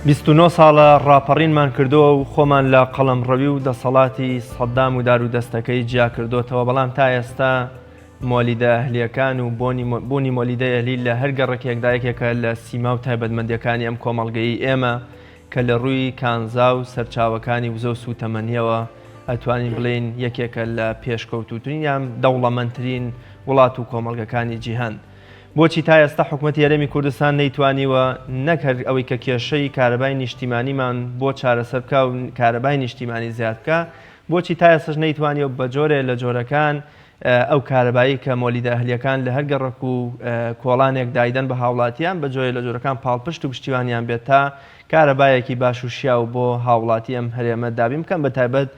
29 ساڵە ڕاپەڕینمان کردووە و خۆمان لە قەڵەمڕەوی و دەسەڵاتی سەدام و دار و دەستەکەی جیا کردوتەوە، بەڵام تا ئێستا مۆلیدە ئەهلیەکان و بوونی مۆلیدە ئەهلی لە هەر گەڕێکێکدا یەکێکە لە سیما و تایبەتمەندیەکانی ئەم کۆمەڵگەی ئێمە کە لە ڕووی کانزا و سەرچاوەکانی وزە و سوتەمەنیەوە ئەتوانین بڵێن یەکێکە لە پێشکەوتوترین یان دەوڵەمەندترین وڵات و کۆمەڵگەکانی جیهان. بۆچی تا ئێستا حکوومەتی هەرێمی کوردستان نەیتوانیوە نەکرد ئەوەی کە کێشەی کارەبای نیشتیمانیمان بۆ چارەسەر بکە و کارەبای نیشتیمانی زیاد بکە، بۆچی تا ئێستاش نەیتوانیەوە بە جۆرێ لە جۆرەکان ئەو کارەبایی کە مۆلیدە ئەهلیەکان لە هەر گەڕک و کۆڵانێک دایدەن بە هاوڵاتیان بە جۆرێ لە جۆرەکان پاڵپشت و پشتیوانیان بێت تا کارەبایەکی باش و شیا و بۆ هاوڵاتی ئەم هەرێمە دابین بکەن، بە تایبەت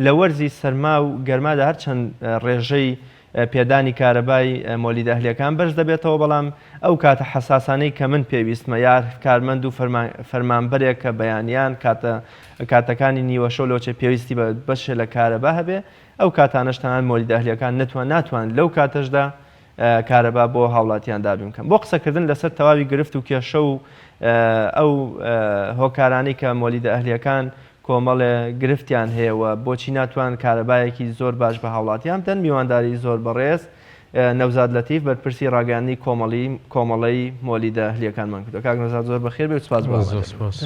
لە وەرزی سەرما و گەرمادا هەرچەند ڕێژەی پێدانی کارەبای مۆلیدە ئەهلیەکان بەرز دەبێتەوە، بەڵام ئەو کاتە حەساسانەی کە من پێویستمە یار کارمەند و فەرمانبەرێک کە بەیانیان کاتەکانی نیوەشە لۆچە پێویستی بە بەشێ لە کارەبا هەبێ، ئەو کاتانەشتان مۆلیدە ئەهلیەکان ناتوان لەو کاتەشدا کارەبا بۆ هاوڵاتیان دابین بکەن. بۆ قسەکردن لەسەر تەواوی گرفت و کێشە و ئەو هۆکارانەی کە مۆلیدە ئەهلیەکان کۆمەڵێ گرفتیان هەیەوە بۆچی ناتوان کارەبایەکی زۆر باش بە هاوڵاتیان بدەن، میوانداری زۆر بەڕێز نەوزاد لەتیف بەرپرسی ڕاگەیاندنی کۆمەڵەی مۆلیدە ئەهلیەکانمان کردووە. کاک نەوزاد زۆر بەخێر بێت و سپاس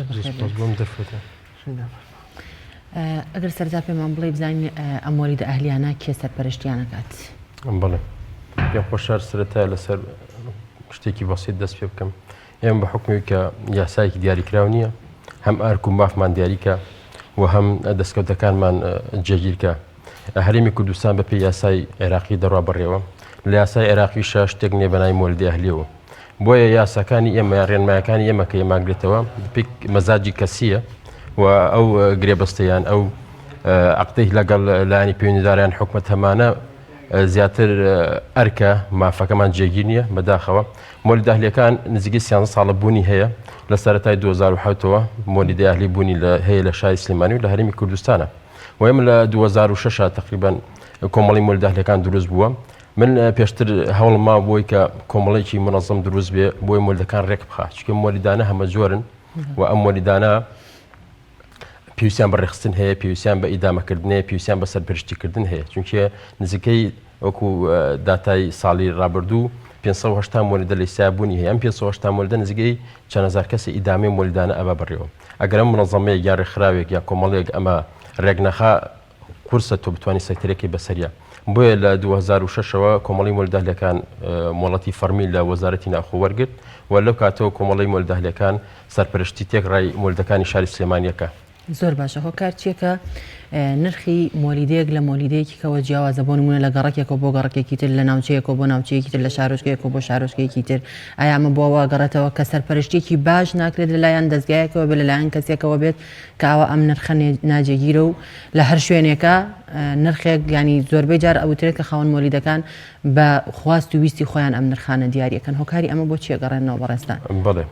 ئەگەر سەرجا پێمان بڵێ بزانین ئەم مۆلیدە ئەهلیانە کێ سەرپەرشتیان ئەکات؟ بڵێ پێم خۆشار سەرەتایە لەسەر شتێکی بەسیط دەست پێ بکەم. ئێمە بە حکمی کە یاسایەکی دیاریکراو نییە، هەم ئارک و مافمان دیاریکە و هەم دەستکەوتەکانمان جێگیرکە. هەرێمی کوردستان بەپێی یاسای عێراقی دەڕوا بڕێەوە، لە یاسای عێراقیشە شتێک نییە بەناوی مۆلیدە ئەهلیەوە، بۆیە یاساکانی ئێمە یا ڕێنمایەکانی ئێمە کە ئێماگرێتەوە مەزاجی کەسیە و ئەو گرێبەستەیان ئەو عەقدەی لەگەڵ لایەنی پەیوەندیداریان حکومەت هەمانە زیاتر ئەرکە مافەکەمان جێگیر نییە. بەداخەوە مۆلیدە ئەهلیەکان نزیکەی 13 ساڵە بوونی هەیە، لە سەرەتای 2007ەوە مۆلیدە ئەهلی بوونی هەیە لە شاری سلێمانی و لە هەرێمی کوردستانە و ئێمە لە 2006 تقریبا کۆمەڵی مۆلیدە ئەهلیەکان دروست بووە. من پێشتر هەوڵما بۆی کە کۆمەڵێکی منەظەم دروست بێ بۆی مۆلیدەکان ڕێک بخات، چونکە مۆلیدانە هەمە جۆرن و ئەم مۆلیدانە پێویستیان بە ڕێخستن هەیە، پێویستیان بە ئیدامەکردن هەیە، پێویستیان بە سەرپەرشتیکردن هەیە، چونکە نزیکەی وەکو داتای ساڵی ڕابردوو 580 مۆلیدە لە ئیسیا بوونی هەیە. ئەم 580 مۆلیدە نزیکەی چەند هەزار کەسی ئیدامی مۆلیدانە ئەبا بڕێەوە. ئەگەر ئەم منەظەمەیەک یا ڕێکخراوێک یا کۆمەڵێک ئەمە ڕێک نەخا قورسە تۆ بتوانانی سەکتەرێکی بەسەریە. بۆیە لە 2006ەوە کۆمەڵی مۆلیدە ئەهلیەکان مۆڵەتی فەرمی لە وەزارەتی ناوخۆ وەرگرت و لەو کاتەوە کۆمەڵی مۆلیدە ئەهلیەکان سەرپەرشتی تێکڕای مۆلیدەکانی شاری سلێمانیەکە. زۆر باشە. هۆکار چیەکە نرخی مۆلیدەیەک لە مۆلیدەیەکی کەەوە جیاوازە بۆ نمونە لە گەڕێکێکەوە بۆ گەڕێکێکی تر، لە ناوچەیەکەوە بۆ ناوچەیەکی تر، لە شارۆچکەیەکەوە بۆ شارۆچکەیەکی تر، ئایا ئەمە بۆەوە گەڕێتەوە کە سەرپەرشتێکی باش ناکرێت لەلایەن دەستگایەکەوە بێت لەلایەن کەسێکەوە بێت کە ئەوە ئەم نرخە ناجێگیرە و لە هەر شوێنێکە نرخێک ینی زۆربەی جار ئەوترێت کە خاوەن مۆلیدەکان بە خواست و ویستی خۆیان ئەم نرخانە دیاریەکەن. هۆکاری ئەمە بۆ چیە گەڕێنەوە بەڕێستان؟ بڵێ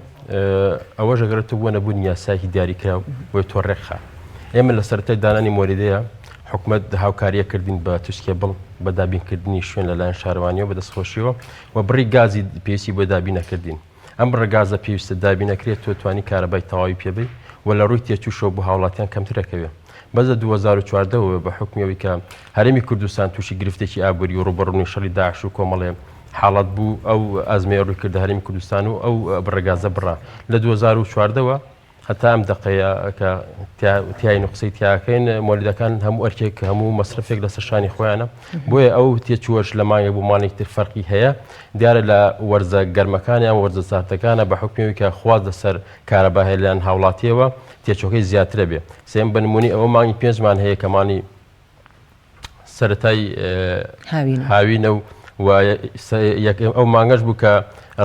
ئەوە ژەگەرێتە بووە نەبوون یاسایەکی دیاریکراو بۆی تۆ ڕێکخا. ئێمە لە سەرەتای دانانی مۆلیدەیە حکومەت هاوکاریە کردین بە توسکێبڵ بە دابینکردنی شوێن لەلایەن شارەوانیەوە بە دەستخۆشیەوە و بڕی گازی پێویستی بۆ دابینەکردین. ئەم ڕێگازە پێویستە دابینەکرێت تۆ توانی کارەبای تەواوی پێبی و لە ڕووی تێچووشەوە بۆ هاوڵاتیان کەمترەکەوێت. بەزە 2014ەوە بە حکمیەوەی کە هەرێمی کوردستان تووشی گرفتێکی ئابووری و ڕوبەڕوونی شەڕی داعش و کۆمەڵێ حاڵەت بوو، ئەو ئەزمەیە ڕوویکردە هەرێمی کوردستان و ئەو ڕێگازە بڕا. لە 2014ەوە هەتا ئەم دقەیە کە تیای نوقسەی تیاکەین مۆلیدەکان هەموو ئەرکێک هەموو مەسرفێک لەسەر شانی خۆیانە، بۆیە ئەو تێچووەش لە مانگێک بۆ مانێکی تر فەرقی هەیە. دیارە لە وەرزە گەرمەکانیان وەرزە ساردەکانە بە حکمیەوەی کە خواز لەسەر کارەبا هەیە لەلایەن هاوڵاتیەوە تێچۆکەی زیاترە بێ. سێم بە نمونی ئەوە مانگی 5مان هەیە کە مانی سەرەتای هاوینە و ئەو مانگەش بوو کە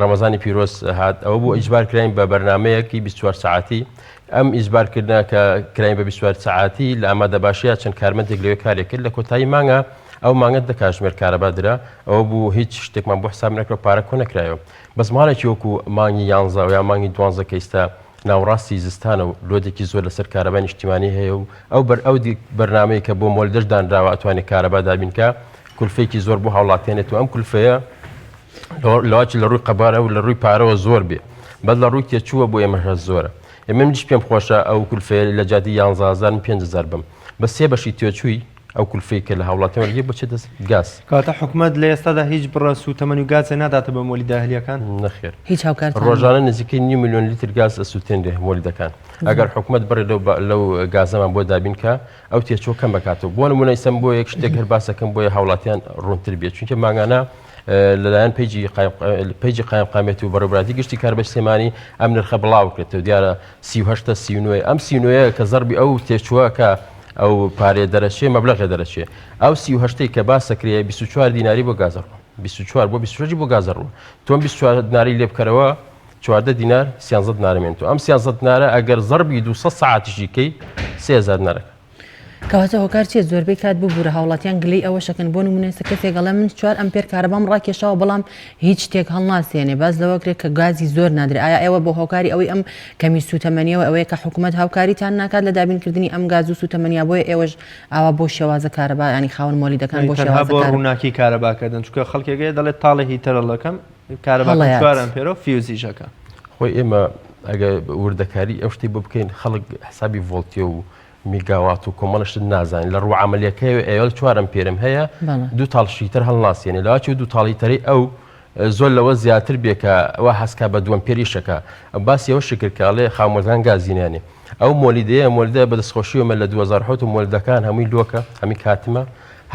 ڕەمەزانی پیرۆز هات، ئەوە بوو ئیجبار کراین بە بەرنامەیەکی 24 ساعتی. ئەم ئیجبارکردنا کە کراین بە 24 ساعتی لە ئامادەباشیە چەند کارمەندێک لەوێ کارێک کرد، لە کۆتایی مانگە ئەو مانگە دەکاتژمێر کارەبا درا، ئەوە بوو هیچ شتێکمان بۆ حساب نەکرێت، پارە کۆ نەکرایەوە. بەس ماڵێکی وەکو مانگی 11 یا مانگی 12 کە ئێستا ناوڕاستی زستانە و لۆدێکی زۆر لەسەر کارەبای نیشتیمانی هەیە و ئەو بەرنامەیە کە بۆ مۆلیدەش دانراوە ئەتوانێت کارەبا دابینکە کولفەیەکی زۆر بۆ هاوڵاتیانێت و ئەم کولفەیە لەواچی لە ڕووی قەبارە و لە ڕووی پارەوە زۆر بێ، بەد لە ڕووی تێچووە بۆ ئێمەش زۆرە. ئێمە منیش پێم خۆشە ئەو کولفێ لە جادی 11,000 بم بە سێ بەشی توێچووی ئەو کولفەی کە لە هاوڵاتیان وەرگێ بچێت گاز کاتە حکومت لە ئێستادا هیچ بڕە سوتەمەنی و گازێ ناداتە بە مۆلیدە ئەهلیەکان نەخێر هیچ هاوکار ڕۆژانە نزیکەی 2 میلیۆن لیتر گاز ئەسووتێنێ مۆلیدەکان ئەگەر حکومت بڕێ لەو گازەمان بۆ دابینکە ئەو تێچۆ کەم بکاتەوە بۆ نمونە ئیسەم بۆ یەک شتێک هەر باسەکەم بۆیە هاوڵاتیان ڕوونتر بێت چونکە ماگانە لەلایەن پیجی قایمقامێتی و بەڕێوەبراتی گشتی کاربەش سلێمانی ئەم نرخە بڵاو کرێتەوە دیارە 38 39 ئەم 39 کە زەربی ئەو تێچووە کە ئەو پارێ دەرەچێ مەبلەغێ دەرەچێ ئەو 38 کە باسەکرێ 24 دیناری بۆ گازەڕۆ 24 بۆ 26 بۆ گازەڕۆ تۆم 24 دیناری لێ بکەرەوە 14 دینار 13 دینارمێن تو ئەم 13 دینارە ئەگەر زەربی 200 ساعتیشیکەی 3000 دینارەکە کەواتە هۆکار چێت زۆربەی کات ببوورە هاوڵاتیان گلەی ئەوە شەکەن بۆ نمونێسە کەسێک گەڵێ من 4 ئەمپێر کارەبام ڕاکێشاوە بەڵام هیچ شتێک هەڵناسێنێ باز لەوەکرێت کە گازی زۆر نادرێت ئایا ئێوە بۆ هۆکاری ئەوەی ئەم کەمی سوتەمەنیەوە ئەوەیە کە حکوومەت هاوکاریتان ناکات لە دابینکردنی ئەم گاز و سوتەمەنیا بۆیە ئێوەش ئاوا بۆ شێوازە کارەبا ینی خاوەن مۆلیدەکان بۆ شێوازە بۆ ڕووناکی کارەباکردن چونکە خەڵکێکەیە دەڵێت تاڵی هیتەرەڵەکەم کارەباکە 4 ئەمپێرۆ فیوزیشەکە خۆی ئێمە ئەگە وردەکاری ئەو شتی بۆ بکەین خەڵک حسابی ڤۆڵتیە و میگاوات و کۆمەڵشت نازانین لە ڕوو عملیەکەی ئێوە 4 ئەمپێرم هەیە دوو تاڵشیتر هەڵناسیێنێ لەواچی دوو تاڵیتەری ئەو زۆر لەوە زیاتر بێکە ئەوە حەسکا بە 2 ئەمپێریشەکە باسی ئەوە شکرکاڵێ خاوەندان گازینیانێ ئەو مۆلیدەیە بە دەستخۆشیومە لە 2010 مۆلیدەکان هەمووی لۆکە هەمی کاتمە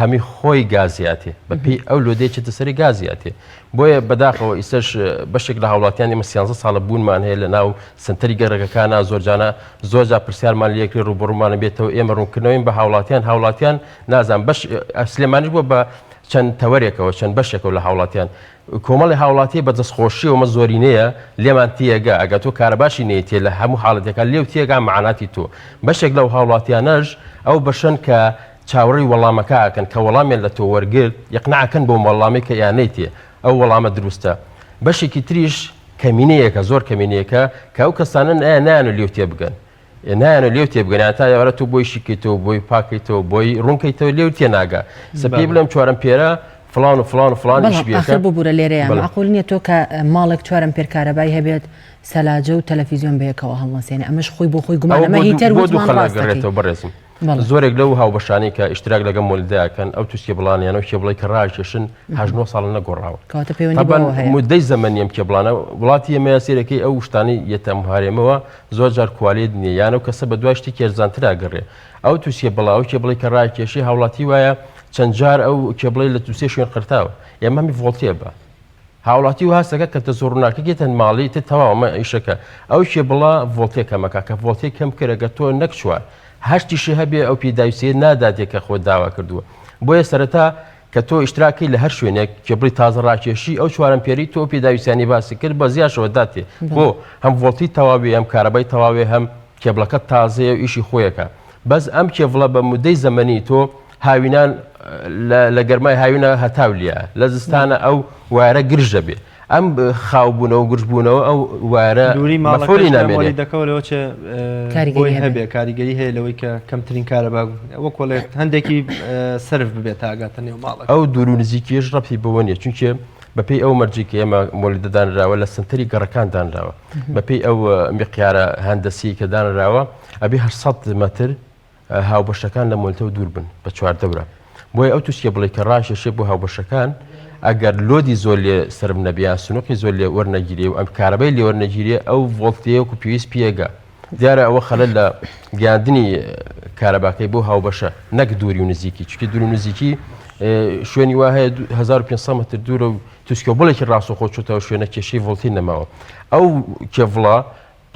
هەمی خۆی گازیاتێ بەپی ئەو لۆدەیە چێتە سەری گازیاتێ بۆیە بەداخەوە ئیسەش بەشێک لە هاوڵاتیان ئێمە 13 ساڵە بوونمان هەیە لە ناو سنتەری گەڕەکەکانە زۆرجانە زۆرجا پرسیارمان لەکری ڕوبڕوومانە بێتەوە ئێمە ڕوونکردنەوەین بە هاوڵاتیان نازان بەش سلێمانیش بووە بە چەند تەوەرێکەوە چەند بەشێکەوە لە هاوڵاتیان کۆمەڵی هاوڵاتی بە دەستخۆشیەوەمە زۆرینەیە لێمان تێگە ئەگە تۆ کارەباشی نێتێ لە هەموو حاڵەتەکان لێو تێگا معناتی تۆ بەشێک لەو هاوڵاتیانەش ئەو بەشن کە چاوەڕی وەڵامەکەکەن کە وەڵامیان لە تۆ وەرگرت یەقنعکەن بۆ وەڵامی کە یانەیتێ ئەو وەڵامە دروستە بەشێکی تریش کەمینەیەکە زۆر کەمینەیەکە کە ئەو کەسانن نایەنە لێو تێ بگەن نایەنە لێو تێ بگەن تا یاوەرە تۆ بۆی شیکەیتەوە بۆی پاکەیتەوە بۆی ڕوونکەیتەوە لێو تێ ناگا سەپێ بڵێم 4 ئەمپێرە فلان و فلان و فلان آخر ببوورە لێرەیە معقول نییە تۆ کە ماڵێک 4 ئەمپێر کارەبای هەبێت سەلاجە و تەلەڤیزیۆن بەیەکەوە هەڵناسێنێ ئەمەش خۆی بۆ خۆی گومانەمە هیتەر وتمان ڕاستەکەی بەڕێزم زۆرێک لەو هاوبەشانی کە ئیشتراک لەگە مۆلیدەکەن ئەو تووسکە بڵانیانە و کێبڵی کە ڕاکێشن 9 ساڵ نەگۆڕاوە مدەی زەمەنیم کێبڵانە وڵاتی ئێمە یاسیرەکەی ئەو شتانی یەتەمهارێمەوە زۆر جار کوالێت نییە یانە و کەسە بە دوای شتی کێرزانترا گەڕێ ئەو تووسکە بڵاو کێبڵی کە ڕاکێشی هاوڵاتی وایە چەند جار ئەو کێبڵی لە تووسێ شوێن قرتاوە ئێمە هەمی ڤۆڵتێ بە هاوڵاتی و هەستەکە کە تە زۆڕناکەگێتەن ماڵی تە تەواومە ئیشەکە ئەو کێبڵە ڤۆڵتێکەمەکە کە ڤۆڵتێ کەم کرەگە تۆ نەکچووە هەشتیشی هەبێ ئەو پێداویسێ ناداتێکە خۆ داوا کردووە بۆیە سەرەتا کە تۆ ئیشتراکی لە هەر شوێنێک کێبڵی تازە ڕاکێشی ئەو 4 ئەمپێری تۆ پێداویستانی باسی کرد بە زیاشەوە داتێ بۆ هەم ڤۆڵتی تەواوی ئەم کارەبای تەواوێ هەم کێبڵەکە تازەیە و ئیشی خۆیەکە بەس ئەم کێبڵە بە مودەی زەمەنی تۆ هاوینان لە گەرمای هاوینە هەتاولیە لە زستانە ئەو وارە گرژە بێ ئەم خاوبوونەوە و گرژبوونەوە ئەو وارە مەفعولی نامێنێت دەکەوە لەوە چێ بۆی هەبێ کاریگەری هەیە لەوەی کە کەمترین کارەبا وە کۆڵێت هەندێکی سرف ببێت تاگاتە نێو ماڵەکە ئەو دوور و نزیکیش ڕەبی بەوە نیە چونکە بەپێی ئەو مەرجی کە ئێمە مۆلیدە دانراوە لە سنتەری گەڕەکان دانراوە بەپێی ئەو میقیارە هەندەسی کە دانراوە ئەبێ 800 مەتر هاوبەشەکان لە مۆلیدەوە دوور بن بە 4 دەورە بۆیە ئەو تووسکە بڵێ کە ڕاکێشێ بۆ هاوبەشەکان ئەگەر لۆدی زۆر لێ سرم نەبیان سنووقی زۆر لێ وەرنەگیری و ئەم کارەبای لێ وەرنەگیریە ئەو ڤۆڵتەیەک و پێویست پێگە دیارە ئەوە خەلەل لە گەاندنی کارەباکەی بۆ هاوبەشە نەک دووری و نزیکی چونکە دوور و نزیکی شوێنی وا هەیە 1500 متر دوورە و تووسکە بڵێکی ڕاستەخۆ چۆتەوە شوێنە کێشەی ڤۆڵتی نەماوە ئەو کێڤڵە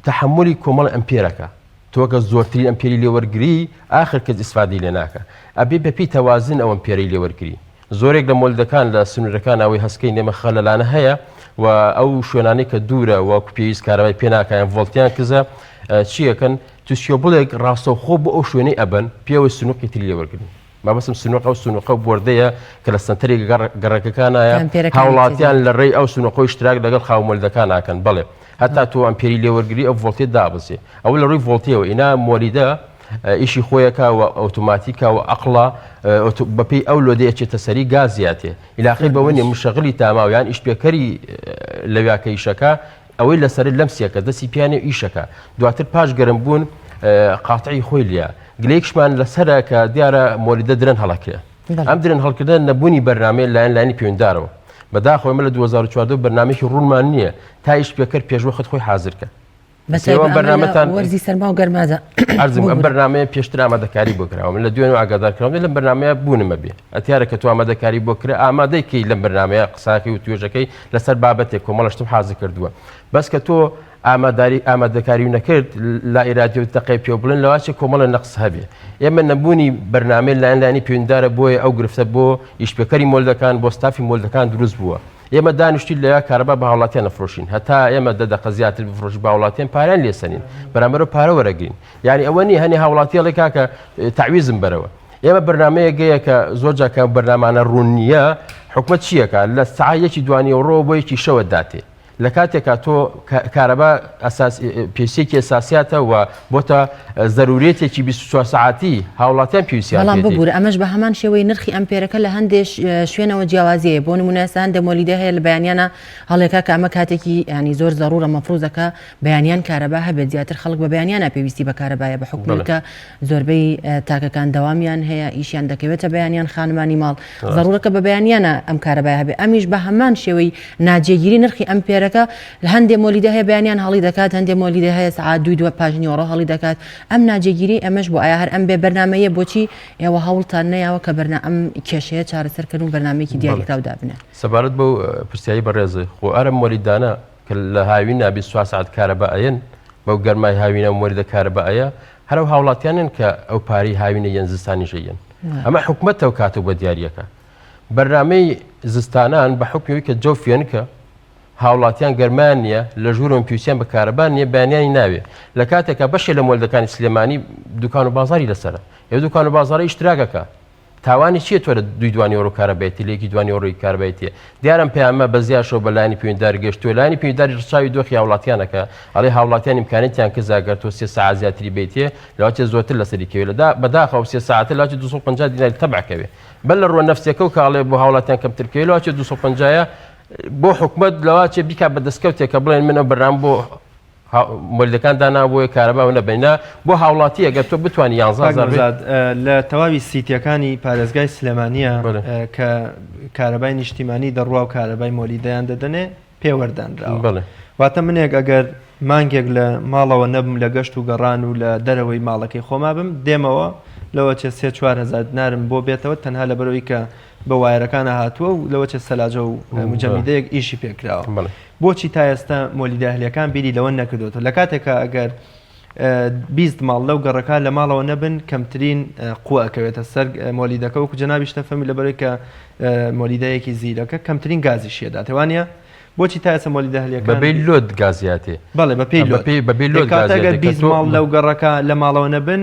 تەحملی کۆمەڵ ئەمپێرەکە تۆکە زۆرترین ئەمپێری لێوەرگری ئاخر کەس ئیسفادی لێ ناکە ئەبێ بەپی تەوازن ئەو ئەمپێرەی لێوەرگری زۆرێک لە مۆلیدەکان لە سنوورەکان ئەوەی هەسکەی نێمە خەلەلانە هەیە و ئەو شوێنانەی کە دوورە وەکو پێویست کارەبای پێ ناکایان ڤۆڵتیان کزە چیەکەن تووسکە بڵێک ڕاستەوخۆ بۆ ئەو شوێنەی ئەبن پێوەی سنووقی تری لێوەرگرن مابەسم سنووق ئەو سنووقە بردەیە کە لە سنتەری گەڕەکەکانایە هاوڵاتیان لە ڕێی ئەو سنووقۆی اشتراک لەگەڵ خاو مۆلیدەکان ناکەن بەڵێ هەتا تۆ ئەمپێری لێوەرگری ئەو ڤۆڵتێ دابزێ ئەو لە ڕووی ڤۆڵتیەوە ئینا مۆلیدە ئیشی خۆیەکە و ئۆتۆماتیکە و ئەقڵە بەپێی ئەو لۆدەیە چێتە سەری گازیاتێ ئیلاقی بەوە نیە مشەغلی تاماویان ئیشپێکەری لەویاکە ئیشەکە ئەوەی لەسەر لەمسیەکە دەستی پیانێ ئیشەکە دواتر پاش گەرم بوون قاتعی خۆی لە گلەیەکشمان لەسەرە کە دیارە مۆلیدە درەن هەڵەکرێ ئەم درەن هەڵکردن نەبوونی بەرنامەیە لایەن لایانی پەیوەنددارەوە بەداخۆی مە لە 2014 بەرنمێکی ڕوونمان نییە تا ئیش پێکرد پێشوەخت خۆی حاضرکە بەرنامەتان وەرزی سەرما و گەرمازە ئەرزم ئەم بەرنمەیە پێشتر ئامادەکاری بۆ کراوە من لە دوێن و ئاگادارکراوە لەم بەرنمەیە بوونمە بێ ئەتیارە کە تو ئامادەکاری بۆ کرا ئامادەیکەی لەم بەرنمەیە قساکی و توێژەکەی لەسەر بابەتێک کۆمەڵشتم حاضر کردووە بەس کە تۆ ئامادەکاری و نەکرد لا ئێرادی و تەقی پێ بڵێن لەواچی کۆمەڵە نەقس هەبێ ئێمە نەبوونی بەرنامەی لایەن لایانی پەیوەنددارە بۆیە ئەو گرفتە بۆ ئیشپێکەری مۆلدەکان بۆ ستافی مۆلدەکان دروست بووە ئێمە دانیشتی لە کارەبا بە هاوڵاتیان نەفرۆشین هەتا ئێمە دەدەقە زیاتر بفرۆش بە هاوڵاتیان پاریان لێسەنین بەرامبەر پارە وەرەگرین یعنی ئەوە نی هەنی هاوڵاتیەڵێک کاکە تعویزم بەرەوە ئێمە بەرنمەیە گەیە کە زۆر جاکە بەرنامانە ڕوون نییە حکومەت چیەکە لە سعایەکی دوانی ڕۆ بۆ یەکی شەوە داتێ لە کاتێکا تۆ کارەبا پێسێکی ئەساسیاتە و بۆتە ضرورێتێکی 24 ساعتی هاوڵاتیان پێویستیان بەڵام ببوورە ئەمەش بە هەمان شێوەی نرخی ئەمپێرەکە لە هەندێک شوێنەوە جیاوازیەیە بۆ نمونە ئێستا هەندێک مۆلیدە هەیە لە بەیانیانە هەڵێکا کە ئەمە کاتێکی ینی زۆر ضرورە مەفروزەکە بەیانیان کارەبا هەبێت زیاتر خەڵک بە بەیانیانە پێویستی بە کارەبایە بە حکومەکە زۆربەی تاکەکان دەوامیان هەیە ئیشیان دەکەوێتە بەیانیان خانمانی ماڵ ضرورەکە بە بەیانیانە ئەم کارەبای هەبێ ئەمیش بە هەمان شێوەی ناجێگیری نرخی ئەمپێرەکە لە هەندێک مۆلیدە هەیە بەیانیان هەڵی دەکات هەندێک مۆلیدە هەیە سعات 2 پاژنیۆڕۆ هەڵی دەکات ئەم ناجێگیری ئەمەش بۆ ئایا هەر ئەم بێ بەرنمەیە بۆچی ئێوە هەوڵتان نەیەوە کە ئەم کێشەیە چارەسەرکردن و بەرنمەیەکی دیاریکراو دابنێ سەبارەت بەو پرسیایی بەڕێزە خۆ ئەرە مۆلیدانە کە لە هاوینە 24 ساعت کارەبا ئەیەن بەو گەرمای هاوینە مۆلیدە کارەبا ئەیە هەرو هاوڵاتیانن کە ئەو پاری هاوینە یەن زستانیژەیەن ئەمە حکومەتەوە کاتەوە بە دیاریەکە بەرنامەی زستانان بە حکمیەوەی کە جەوفێنکە هاوڵاتیان گەرمان نییە لە ژوورم پێویستیان بە کارەبان نییە بەیانیانی ناوێ لە کاتێکە بەشێ لە مۆلدەکانی سلێمانی دوکان و بازاری لەسرە ئێوە دوکان و بازاری ئیشتراکەکە تاوانی چیە تۆرە دوی دوانی ئەوڕۆ کارەبێتی لێکی دوانی ئەوڕۆی کاربێتیە دیارم پێیانمە بەزیاشەوە بە لایانی پەیوەنددار گەشتووە لایانی پەیوەندداری ڕچاوی دۆخی هاوڵاتیانەکە ئەڵێ هاوڵاتیان ئیمکانێتیان کە زاگەر تۆ 3 ساعت زیاتری بێتێ لەواتێ زۆرتر لەسەری کەوێ لەدا بەداخەوە 3 ساعتە لەواتی 250 دیناری تەبعکەوێ بەل لە ڕۆ نەفسیەکە و کاڵێ بۆ هاوڵاتیان کەمترکەوێ لەواتی 250 بۆ حکومت لەواچێ بیکا بە دەستکەوتێکە بڵێن منە بەرنام بۆ مۆلدەکان دانا بۆی کارەبا و نەبینە بۆ هاوڵاتی ئەگەر تۆ بتوانانی 11 لە تەواوی سیتیەکانی پارێزگای سلێمانیە کە کارەبای نیشتیمانی دەڕوا و کارەبای مۆلیدەیان دەدەنێ پێوەردانراوە واتە منێک ئەگەر مانگێک لە ماڵەوە نەبم لە گەشت و گەڕان و لە دەرەوەی ماڵەکەی خۆما بم دێمەوە لەوە چێ 3-4 هزار دینارم بۆ بێتەوە تەنها لە بەرەوەی کە بە وایرەکانە هاتووە و لەوە چێ سەلاجە و مجەمیدەیەک ئیشی پێکراوە بۆچی تا ئێستا مۆلیدە ئەهلیەکان بیری لەوە نەکردوێتەوە لە کاتێکە ئەگەر 20 ماڵ لەو گەڕەکە لە ماڵەوە نەبن کەمترین قووە ئەکەوێتە سەر مۆلیدەکە وەکو جەنابی شتەفەمی لەبەرەوەی کە مۆلیدەیەکی زیرەکە کەمترین گازی شێدا تەوانە بۆچی تا ئێستا مۆلیدە ئەهلیەکان بەبێ لۆد گازیاتێ بەڵێ بەپێی لۆد کاتەگەر 20 ماڵ لەو گەڕەکە لە ماڵەوە نەبن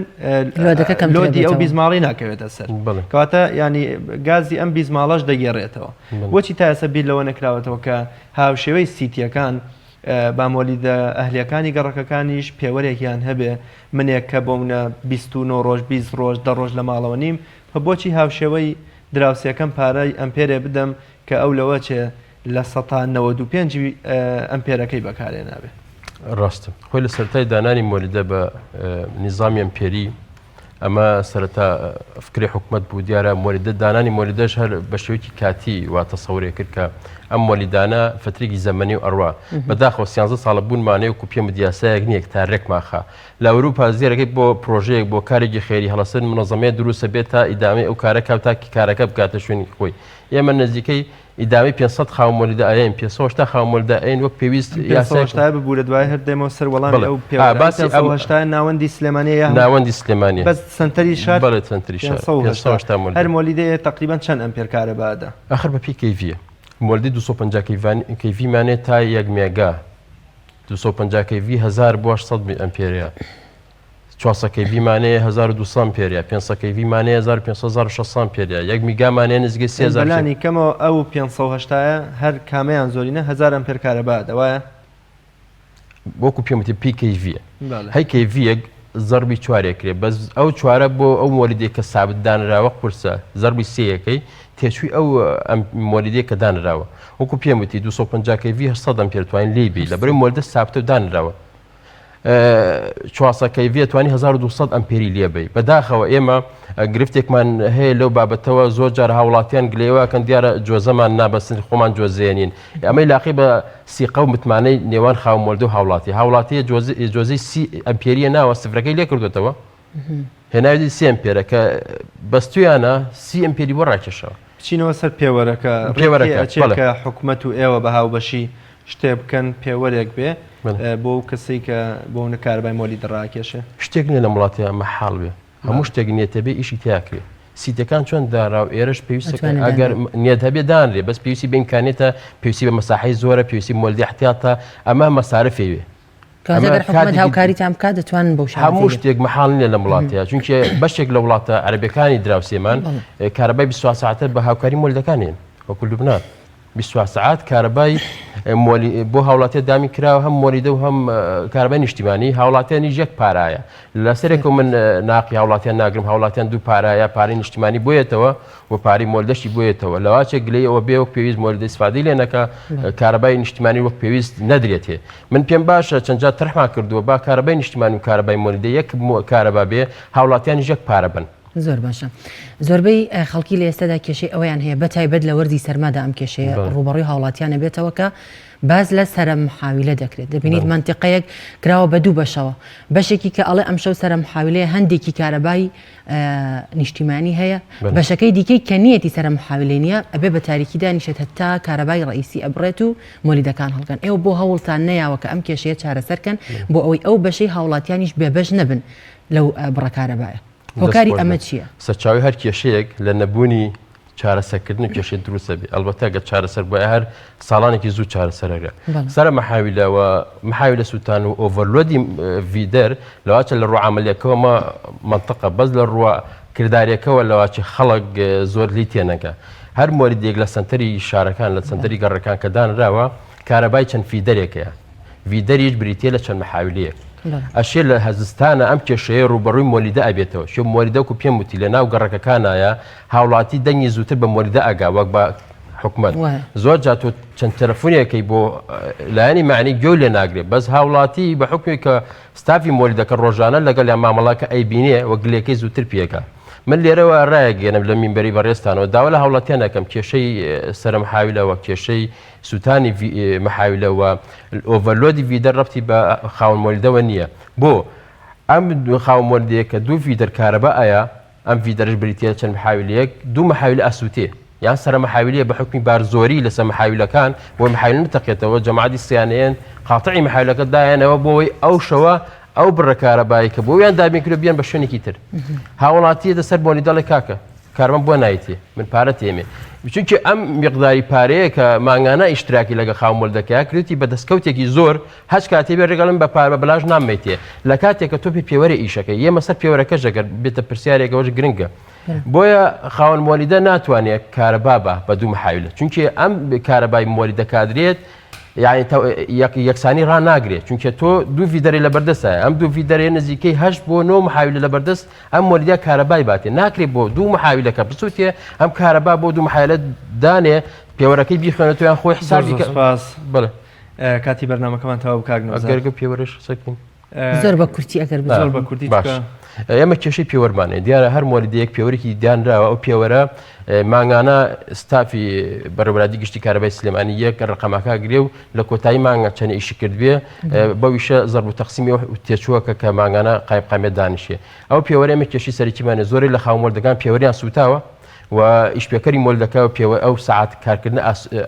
لۆدی ئەو 20 ماڵی ناکەوێتە سەر کەواتە ینی گازی ئەم 20 ماڵەش دەگێڕێتەوە بۆچی تا ئێستا بیر لەوە نەکراوەتەوە کە هاوشێوەی سیتیەکان با مۆلیدە ئەهلیەکانی گەڕەکەکانیش پێوەرێکیان هەبێ منێک کە بۆمنە 29 ڕۆژ 20 ڕۆژ 10 ڕۆژ لە ماڵەوە نیم بۆچی هاوشێوەی دراوسەکەم پارەی ئەمپێرێ بدەم کە ئەو لەوە چێ لە 95 ئەمپێرەکەی بەکارێ نابێت ڕاستم خۆی لە سەرەتای دانانی مۆلیدە بە نیزامی ئەمپێری ئەمە سەرەتا فکری حکومت بوو دیارە مۆلیدە دانانی مۆلیدەش هەر بە شێوەیەکی کاتی واتە سەورێ کرد کە ئەم مۆلیدانە فترێکی زەمەنی و ئەڕوا بەداخەوە 13 ساڵە بوونمانەیە وکو پێم دیاسایەک نییە تا ڕێکماخە لە ئەوروپا زیێرەکەی بۆ پرۆژەیەک بۆ کارێکی خێری هەڵەسەر منەظەمەیە دروستە بێت تا ئیدامی ئەو کارە کاوتاکی کارەکە بکاتە شوێنی خۆی ئێمە نزیکەی ئیدامی 500 خاو مۆلیدە ئاین 500 خاو مۆلیدە ئاین وەک پێویست یاستا ببوورە دوای هەردێمەوە سەر وەڵامی ئەو پێوەستا ناوەندی سلێمانیە ناوەندی سلێمانیە بەس سنتەری شار بەڵێ سنتەری شار هەر مۆلیدەیە تقریبان چەند ئەمپێر کارەبادا ئاخر بە پێی کەیڤیە مۆلیدی 250 کەیڤیمانێت تا 1 مێگا 250 کەیڤی 1000 بۆ 800 ئەمپێرەیە 400 کەیڤیمانەیە 1200 ئەمپێرە 500 کەیڤیمانەیە 1500 ئەمپێرە 1 میگامانەیە نزیکەی 3000 بەلانی کەمەوە ئەو 580 هەر کامەیان زۆرینە 1000 ئەمپێر کارەبا دەوایە وەکو پێم وتی پی کەیڤیە هەی کەیڤیەک زەربی چوارێکرێ بەس ئەو چوارە بۆ ئەو مۆلیدێک کە سابت دانراوە قورسە زەربی سێیەکەی تێچووی ئەو مۆلیدێک کە دانراوە وەکو پێم وتی 250 کەیڤی 800 ئەمپێر لێبی لە بەرەوەی مۆلیدە سابتە و دانراوە 400 کەیڤی توانی 1200 ئەمپێری لێبی بەداخەوە ئێمە گرفتێکمان هەیە لەو بابەتەوە زۆر جار هاوڵاتیان گلێوەکەن دیارە جۆزەمان نابەستن خۆمان جۆزێنین ئەمەی لاقی بە سیقە و متمانەی نێوان خاو مۆلیدە و هاوڵاتیە جۆزەی 30 ئەمپێریە ناوە سفرەکەی لێ کردوێتەوە هێناوی 3 ئەمپێرە کە بەستویانە 30 ئەمپێری بۆ ڕاکێشەوە بچینەوە سەر پێوەرەکە حکوومەت و ئێوە بە هاوبەشی شتێ بکەن پێوەرێک بێ بۆ کەسی کە بۆ کاربای مۆلیدە ڕاکێشێ شتێک نیە لە وڵاتیە مەحاڵ بێ هەموو شتێک نیەتە بێ ئیشی تیاکرێ سیتەکان چۆن داراو ئێرەش پێویستەکەن ئەگەر نیەت هەبێ دانرێ بەس پێویستی بێنکانێتە پێویستی بە مەساحەی زۆرە پێویستی مۆلیدی احتیاطە ئەمە مەسارەفێوێ هاوکاریتان بکات دەتوانن بەو هەموو شتێک مەحاڵ نیە لە وڵاتەیە چونکە بەشێک لە وڵاتە عەرەبیەکانی دراوسێمان کارەبای 24 ساعتە بە هاوکاری مۆلیدەکانیان وەکو لوبنان 24 ساعت کارەبای بۆ هاوڵاتیە دامی کراوە هەم مۆلیدە و هەم کارەبای نیشتیمانی هاوڵاتیانی یەک پارایە لەسەرێک من ناقی هاوڵاتیان ناگرم هاوڵاتیان دوو پارایە پارەی نیشتیمانی بۆیێتەوە و پارەی مۆلیدەشی بۆیێتەوە لەواچێک گلەی ئەوە بێ وەک پێویست مۆلیدە ئیسفادەی لێ نەکە کارەبای نیشتیمانی وەک پێویست نەدرێتێ من پێم باشە چەند جار تەرحمان کردووە با کارەبای نیشتیمانی و کارەبای مۆلیدە یەک کارەبا بێ هاوڵاتیانی یەک پارە بن زۆر باشە زۆربەی خەڵکی لە ئێستادا کێشەی ئەویان هەیە بە تایبەت لە وەرزی سەرمادا ئەم کێشەیە ڕوبەڕووی هاوڵاتیانە بێتەوە کە باز لە سەرە محاویلە دەکرێت دەبینیت منتیقەیەک کراوە بە دوو بەشەوە بەشێکی کە ئەڵێ ئەم شەو سەرە محاویلەیە هەندێکی کارەبای نیشتیمانی هەیە بەشەکەی دیکەی کە نیەتی سەرە محاویلەی نییە ئەبێ بە تاریکی دانیشێت هەتا کارەبای ڕئیسی ئەبڕێت و مۆلیدەکان هەڵکەن ئێوە بۆ هەوڵتان نەیاوە کە ئەم کێشەیە چارەسەرکەن بۆ ئەوەی ئەو بەشەی هاوڵاتیانیش بێبەش نەبن لەو بڕەکارەبایە هۆکاری ئەمە چییە؟ سەرچاوی هەر کێشەیەک لە نەبوونی چارەسەرکردن و کێشەی دروستە بێ ئەلبەتە گە چارەسەر بۆ هەر ساڵانێکی زوو چارەسەرەگرە سەرە مەحاویلەوە محاویلە سووتان و ئۆڤەرلۆدی ڤیدەر لەواچە لە ڕوو عەمەلیەکەوە مە منتەقە بەس لە ڕووە کردارێکەوە لەواچی خەڵک زۆر لی تێنەکە هەر مۆریدێک لە سنتەری شارەکان لە سنتەری گەڕەکان کە دانراوە کارەبای چەند ڤیدەرێکەیە ڤیدەریش بریتێ لە چەند مەحاویلەیەک ئەشێ لە هەزستانە ئەم کێشەیە ڕوبەڕووی مۆلیدە ئەبێتەوە شێ مۆلیدە و پێم وتی لە ناو گەڕەکەکانایە هاوڵاتی دەنگی زووتر بە مۆلیدە ئەگا وەک بە حکومەت زۆر جات و چەند تەلەفۆنێکی بۆ لایەنی معنی گوێ لێ ناگرێت بەس هاوڵاتی بە حکمی کە ستافی مۆلیدەکە ڕۆژانە لەگەڵ یا مامەڵاکە ئەیبینێ وە گلێکەی زووتر پێکە من لێرەوە ڕایەگەێنم لە مینبەری بەڕێستانەوە داوا لە هاوڵاتیان دەکەم کێشەی سەرە محاویلەوە کێشەی سووتانی محاویلەوە ئۆڤەرلۆدی ڤیدەر ڕەبتی بە خاوەن مۆلیدەوە نییە بۆ ئەم خاوەن مۆلیدەیە کە دوو ڤیدەر کارەبا ئەیە ئەم ڤیدەرش بریتە چەند محاویلەیەک دوو محاویل ئەسووتێ یان سەرە محاویلەیە بە حکمی بارزۆری لەسەر محاویلەکان بۆ محاویل نتەقێتەوە جەماعەتی سیانەیەن قاتعی محاویلەکە دایانەوە بۆەوەی ئەو شەوە ئەو بڕەکارەبایی کە بۆیان دابینکرێ بیان بە شوێنێکی تر هاوڵاتیە دەسەر بۆنیدەڵی کاکە کارمە بۆ نایەتێ من پارە تێمێ چونکە ئەم میقداری پارەیە کە ماگانە ئیشتراکی لەگە خاومۆل دەکەیا کردی بە دەستکەوتێکی زۆر هەچ کاتێ بێ ڕێگەڵم بە پارە بەلاژ نامێتێ لە کاتێک کە تۆ پێوەرە ئیشەکە یێمە سەر پێوەرەکەش ئەگەر بێتە پرسیارێکەوەش گرنگە بۆیە خاوەن مۆلیدە ناتوانێت کارەبا بە بە دوو محاویلە چونکە ئەم کارەبای مۆلیدە کادرێت یعنی یەکسانی ڕناگرێت چونکە تۆ دوو ڤیدەری لە بەردەستە ئەم دوو ڤیدەرێ نزیکەی 8 بۆ 9 محاویلە لە بەردەست ئەم مۆلیدە کارەبای باتێ ناکرێت بۆ دوو محاویلەکە بچوتێ ئەم کارەبا بۆ دوو محاویلە دانێ پێوەرەکەی بیخوێنێتیان خۆی حسابی بڵێ کاتی بەرنامەکەمان تەواو بکگەرگە پێوەرش سەکەین زۆر بە کورتی ئەگەر زۆر بە کوردی باش ئێمە کێشەی پێوەرمانێ دیارە هەر مۆلیدەیەک پێوەرێکی دیانراوە ئەو پێوەرە ماگانە ستافی بەڕێوەبەری گشتی کارەبای سلێمانی یەک ڕقەماکە گرێ و لە کۆتایی مانگە چەند ئیشی کردبێ بەویشە زەرب و تەقسیمی تێچووەکە کە ماگانە قایمێت دانیشێ ئەو پێوەرە ئێمە کێشی سەرکیمانە زۆری لە خاومۆلدەکان پێوەریان سوتاوە و ئیشپێکەری مۆلدەکە و پێوە ئەو ساعت کارکردن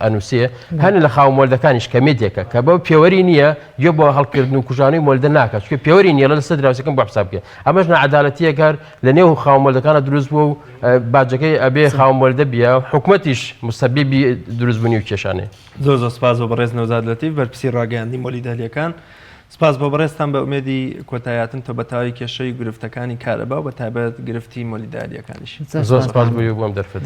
ئەنووسێ هەنە لە خاو مۆلدەکانیش کەمێدێکە کە بەو پێوەری نییە یە بۆ هەڵکردن و کوژانەی مۆلدە ناکات چکە پێوەری نیە لە سەر دراوسەکەم بۆ حساب بکە ئەمەش نەعەدالەتیە کار لە نێو خاو مۆلدەکانە دروست بووە و باجەکەی ئەبێ خاو مۆلدە بیە حکومەتیش مستەبیبی دروستبوونی و کێشانێ زۆر زۆر سپاس بۆ بەڕێز نەوزاد لەتیف بەرپرسی ڕاگەیاندنی مۆلیدەهلیەکان سپاس بۆ بەڕێستان بە ئومێدی کۆتاییاتن تۆ بەتاوی کێشەی گرفتەکانی کارەبا و بە تایبەت گرفتی مۆلیدەهلیەکانیش زۆر سپاس بۆ بۆم دەرفەت